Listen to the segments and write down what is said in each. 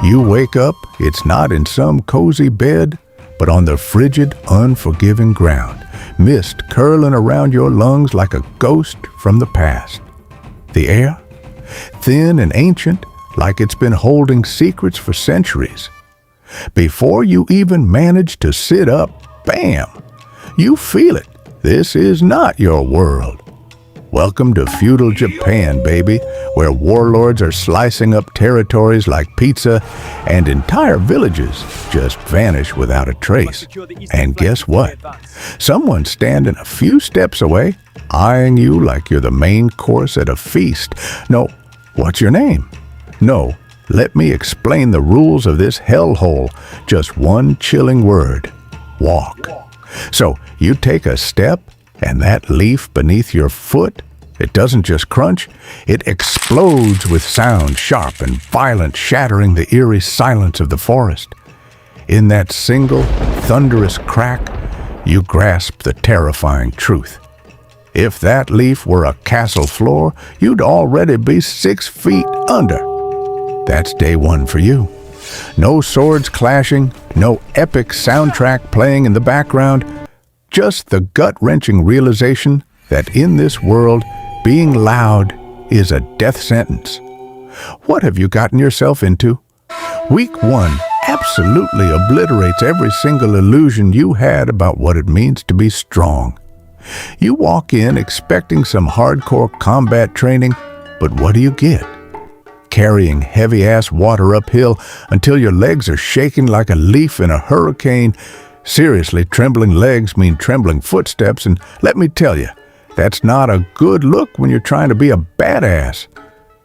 You wake up, it's not in some cozy bed, but on the frigid, unforgiving ground, mist curling around your lungs like a ghost from the past. The air, thin and ancient, like it's been holding secrets for centuries. Before you even manage to sit up, bam! You feel it. This is not your world. Welcome to Feudal Japan, baby, where warlords are slicing up territories like pizza and entire villages just vanish without a trace. And guess what? Someone's standing a few steps away, eyeing you like you're the main course at a feast. No, what's your name? No, let me explain the rules of this hellhole. Just one chilling word: walk. So you take a step, and that leaf beneath your foot, it doesn't just crunch, it explodes with sound, sharp and violent, shattering the eerie silence of the forest. In that single, thunderous crack, you grasp the terrifying truth. If that leaf were a castle floor, you'd already be 6 feet under. That's day one for you. No swords clashing, no epic soundtrack playing in the background, just the gut-wrenching realization that in this world, being loud is a death sentence. What have you gotten yourself into? Week 1 absolutely obliterates every single illusion you had about what it means to be strong. You walk in expecting some hardcore combat training, but what do you get? Carrying heavy-ass water uphill until your legs are shaking like a leaf in a hurricane. Seriously, trembling legs mean trembling footsteps, and let me tell you, that's not a good look when you're trying to be a badass.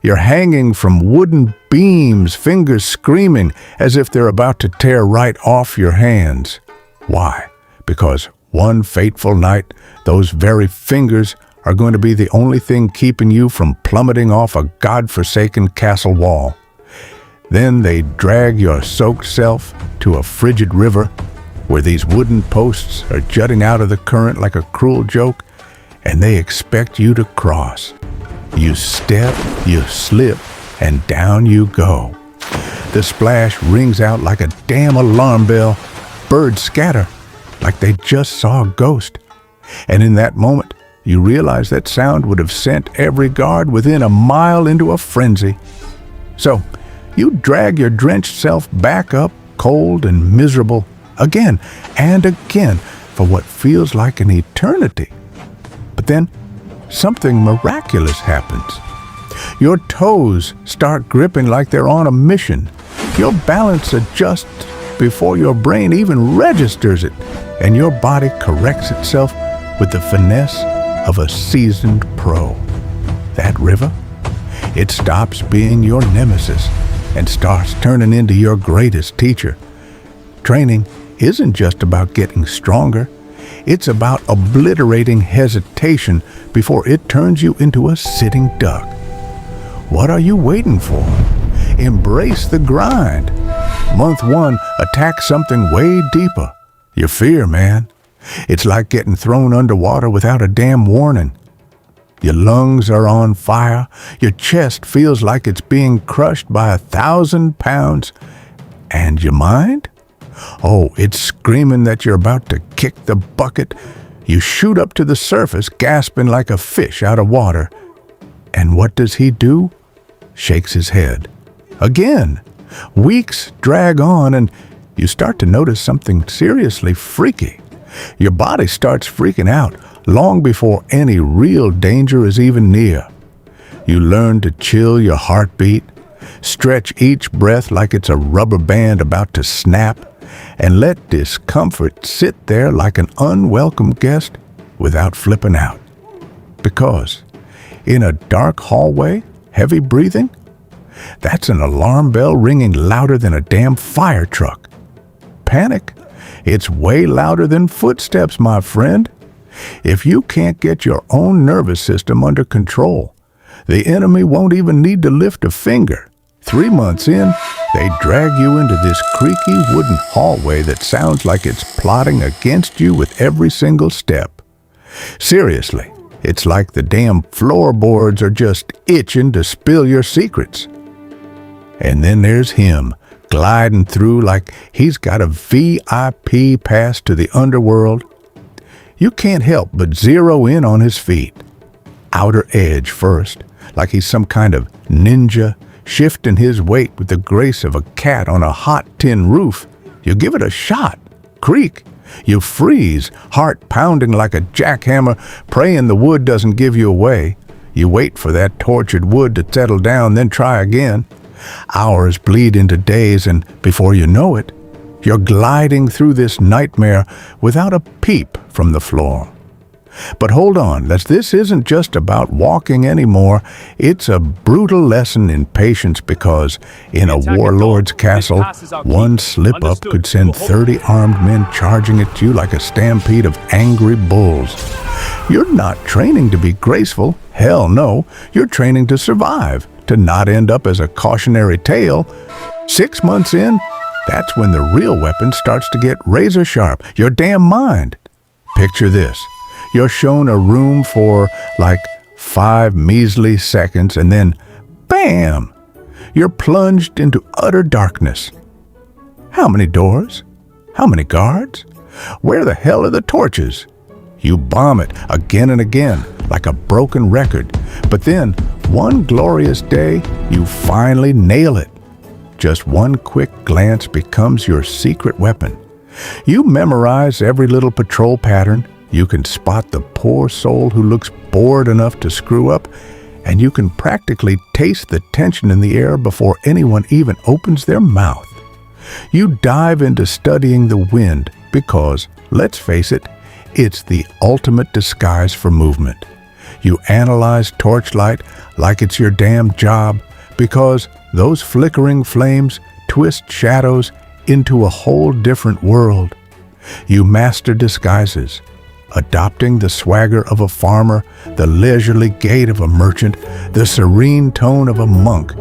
You're hanging from wooden beams, fingers screaming as if they're about to tear right off your hands. Why? Because one fateful night, those very fingers are going to be the only thing keeping you from plummeting off a godforsaken castle wall. Then they drag your soaked self to a frigid river where these wooden posts are jutting out of the current like a cruel joke, and they expect you to cross. You step, you slip, and down you go. The splash rings out like a damn alarm bell. Birds scatter like they just saw a ghost. And in that moment, you realize that sound would have sent every guard within a mile into a frenzy. So, you drag your drenched self back up, cold and miserable, again and again, for what feels like an eternity. But then, something miraculous happens. Your toes start gripping like they're on a mission. Your balance adjusts before your brain even registers it, and your body corrects itself with the finesse of a seasoned pro. That river, it stops being your nemesis and starts turning into your greatest teacher. Training isn't just about getting stronger. It's about obliterating hesitation before it turns you into a sitting duck. What are you waiting for? Embrace the grind. Month 1, attack something way deeper. Your fear, man. It's like getting thrown underwater without a damn warning. Your lungs are on fire. Your chest feels like it's being crushed by 1,000 pounds. And your mind? Oh, it's screaming that you're about to kick the bucket. You shoot up to the surface, gasping like a fish out of water. And what does he do? Shakes his head. Again. Weeks drag on, and you start to notice something seriously freaky. Your body starts freaking out long before any real danger is even near. You learn to chill your heartbeat, stretch each breath like it's a rubber band about to snap, and let discomfort sit there like an unwelcome guest without flipping out. Because in a dark hallway, heavy breathing, that's an alarm bell ringing louder than a damn fire truck. Panic? It's way louder than footsteps, my friend. If you can't get your own nervous system under control, the enemy won't even need to lift a finger. 3 months in, they drag you into this creaky wooden hallway that sounds like it's plotting against you with every single step. Seriously, it's like the damn floorboards are just itching to spill your secrets. And then there's him, gliding through like he's got a VIP pass to the underworld. You can't help but zero in on his feet. Outer edge first, like he's some kind of ninja, shifting his weight with the grace of a cat on a hot tin roof. You give it a shot. Creak. You freeze, heart pounding like a jackhammer, praying the wood doesn't give you away. You wait for that tortured wood to settle down, then try again. Hours bleed into days, and before you know it, you're gliding through this nightmare without a peep from the floor. But hold on, this isn't just about walking anymore. It's a brutal lesson in patience because in a warlord's castle, one slip-up could send 30 armed men charging at you like a stampede of angry bulls. You're not training to be graceful. Hell no. You're training to survive, to not end up as a cautionary tale. 6 months in, that's when the real weapon starts to get razor sharp, your damn mind. Picture this. You're shown a room for like 5 measly seconds and then, bam! You're plunged into utter darkness. How many doors? How many guards? Where the hell are the torches? You bomb it again and again, like a broken record. But then, one glorious day, you finally nail it. Just one quick glance becomes your secret weapon. You memorize every little patrol pattern. You can spot the poor soul who looks bored enough to screw up, and you can practically taste the tension in the air before anyone even opens their mouth. You dive into studying the wind because, let's face it, it's the ultimate disguise for movement. You analyze torchlight like it's your damn job because those flickering flames twist shadows into a whole different world. You master disguises, adopting the swagger of a farmer, the leisurely gait of a merchant, the serene tone of a monk,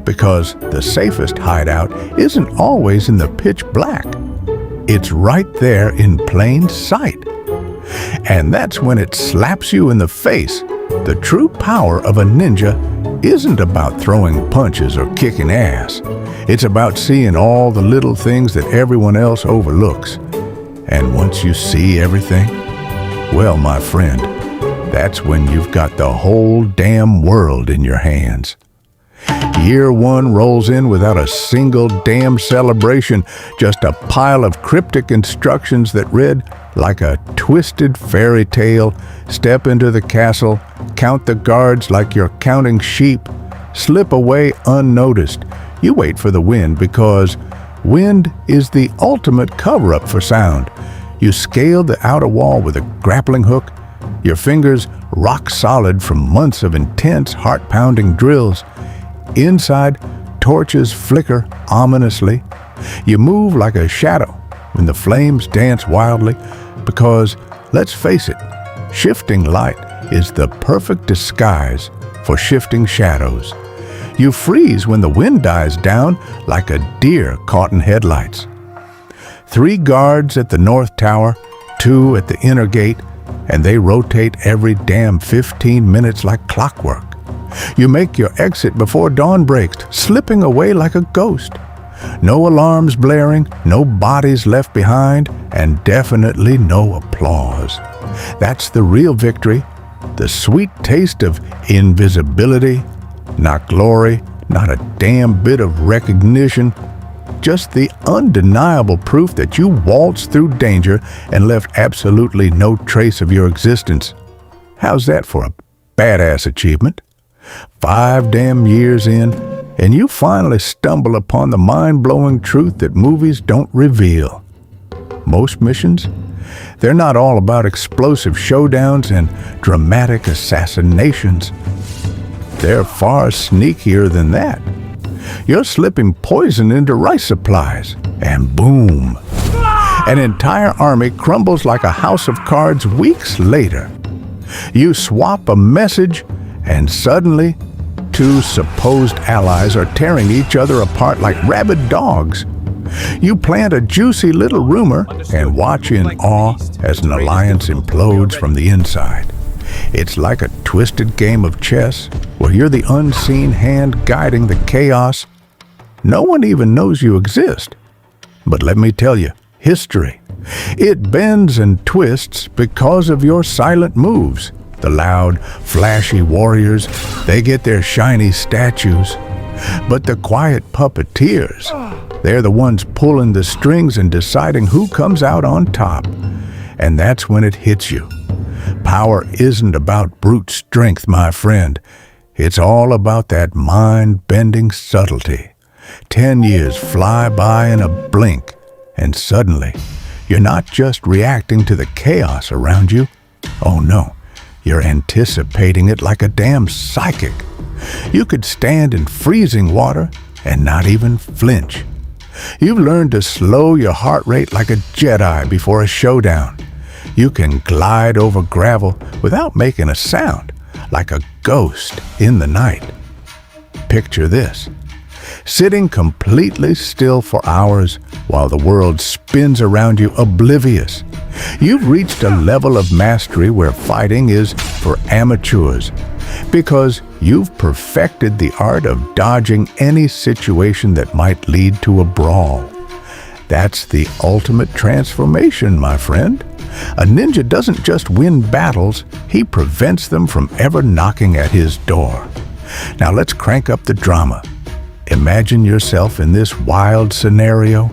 because the safest hideout isn't always in the pitch black. It's right there in plain sight. And that's when it slaps you in the face. The true power of a ninja isn't about throwing punches or kicking ass. It's about seeing all the little things that everyone else overlooks. And once you see everything, well, my friend, that's when you've got the whole damn world in your hands. Year 1 rolls in without a single damn celebration, just a pile of cryptic instructions that read like a twisted fairy tale. Step into the castle, count the guards like you're counting sheep, slip away unnoticed. You wait for the wind because wind is the ultimate cover-up for sound. You scale the outer wall with a grappling hook, your fingers rock solid from months of intense heart-pounding drills. Inside, torches flicker ominously. You move like a shadow when the flames dance wildly because, let's face it, shifting light is the perfect disguise for shifting shadows. You freeze when the wind dies down like a deer caught in headlights. 3 guards at the north tower, 2 at the inner gate, and they rotate every damn 15 minutes like clockwork. You make your exit before dawn breaks, slipping away like a ghost. No alarms blaring, no bodies left behind, and definitely no applause. That's the real victory, the sweet taste of invisibility. Not glory, not a damn bit of recognition, just the undeniable proof that you waltzed through danger and left absolutely no trace of your existence. How's that for a badass achievement? 5 damn years in, and you finally stumble upon the mind-blowing truth that movies don't reveal. Most missions, they're not all about explosive showdowns and dramatic assassinations. They're far sneakier than that. You're slipping poison into rice supplies, and boom! An entire army crumbles like a house of cards weeks later. You swap a message, and suddenly, 2 supposed allies are tearing each other apart like rabid dogs. You plant a juicy little rumor and watch in awe as an alliance implodes from the inside. It's like a twisted game of chess where you're the unseen hand guiding the chaos. No one even knows you exist. But let me tell you, history. It bends and twists because of your silent moves. The loud, flashy warriors, they get their shiny statues. But the quiet puppeteers, they're the ones pulling the strings and deciding who comes out on top. And that's when it hits you. Power isn't about brute strength, my friend. It's all about that mind-bending subtlety. 10 years fly by in a blink, and suddenly, you're not just reacting to the chaos around you. Oh no, you're anticipating it like a damn psychic. You could stand in freezing water and not even flinch. You've learned to slow your heart rate like a Jedi before a showdown. You can glide over gravel without making a sound, like a ghost in the night. Picture this. Sitting completely still for hours while the world spins around you oblivious. You've reached a level of mastery where fighting is for amateurs, because you've perfected the art of dodging any situation that might lead to a brawl. That's the ultimate transformation, my friend. A ninja doesn't just win battles, he prevents them from ever knocking at his door. Now let's crank up the drama. Imagine yourself in this wild scenario.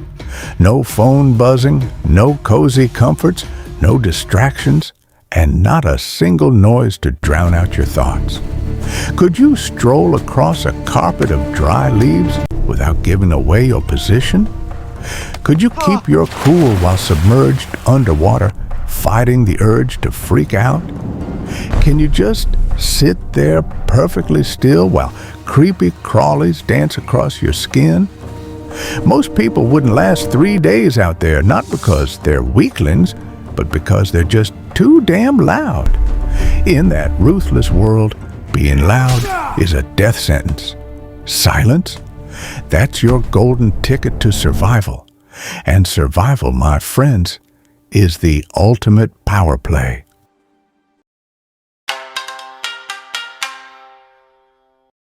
No phone buzzing, no cozy comforts, no distractions, and not a single noise to drown out your thoughts. Could you stroll across a carpet of dry leaves without giving away your position? Could you keep your cool while submerged underwater, fighting the urge to freak out? Can you just sit there perfectly still while creepy crawlies dance across your skin? Most people wouldn't last 3 days out there, not because they're weaklings, but because they're just too damn loud. In that ruthless world, being loud is a death sentence. Silence? That's your golden ticket to survival. And survival, my friends, is the ultimate power play.